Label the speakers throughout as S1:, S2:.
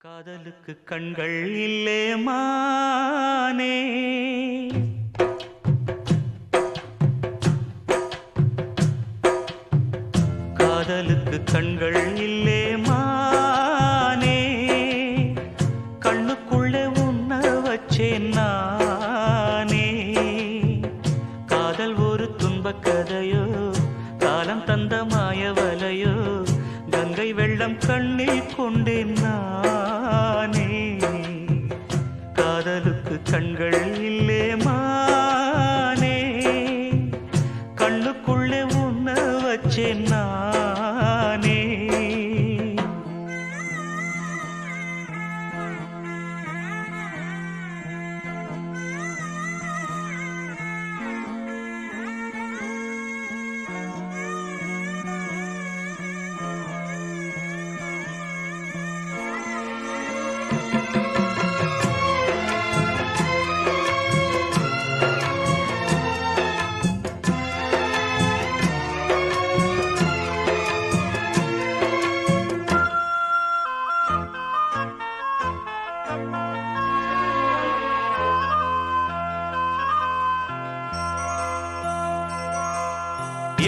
S1: காதலுக்கு கண்கள் இல்லே மானே, காதலுக்கு கண்கள் இல்லே மானே, கண்ணுக்குள்ளே உன்ன வச்சேன் நானே. காதல் ஒரு துன்பக் கதையோ, காலம் தந்த மாயவலையோ, கங்கை வெள்ளம் கண்ணில் கொண்டேன் நானே. காதலுக்கு கண்கள் இல்லே மானே, கண்ணுக்குள்ளே உன்ன வச்சேன் நானே.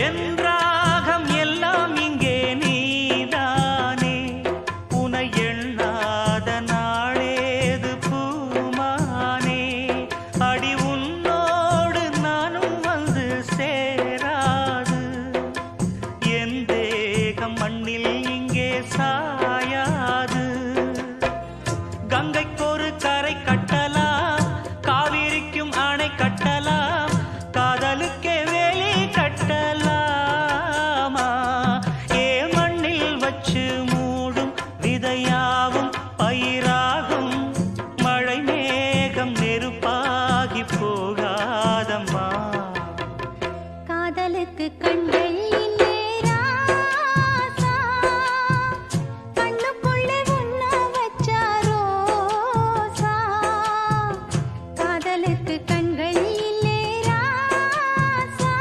S1: என் ராகம் எல்லாம் இங்கே நீதானே, உனை எண்ணாத நாளேது பூமானே. அடி உன்னோடு நானும் வந்து சேராது, என் தேகம் மண்ணில் இங்கே சாயாது. கங்கைக்கொரு கரை கட்டலாம், காவிரிக்கும் அணை கட்டலாம், காதலுக்கே வேலி கட்டலாமா? ஏ மண்ணில் வச்சு மூடும் விதையாவும் பயிராகும், மழை மேகம் நெருப்பாகி போகாதம்மா.
S2: காதலுக்கு கண்கள் இல்லே ராசா, கண்ணுக்குள்ளே உன்ன வச்ச ரோசா. காதலுக்கு கண்கள் இல்லே ராசா.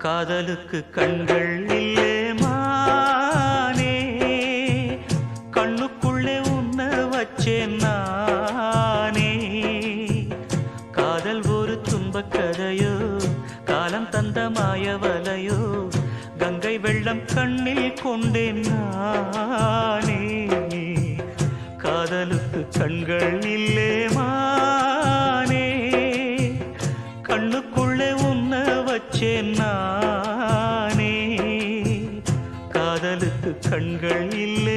S1: காதலுக்கு கண்கள் இல்லே மானே, கண்ணுக்குள்ளே உன்ன வச்சேன் நானே. காதல் ஒரு துன்பக் கதையோ, காலம் தந்த மாயவலையோ, கங்கை வெள்ளம் கண்ணில் கொண்டேன் நானே. காதலுக்கு கண்கள் இல்லே மானே, கண்ணுக்குள்ளே உன்ன வச்சேன் நானே. காதலுக்கு கண்கள் இல்லே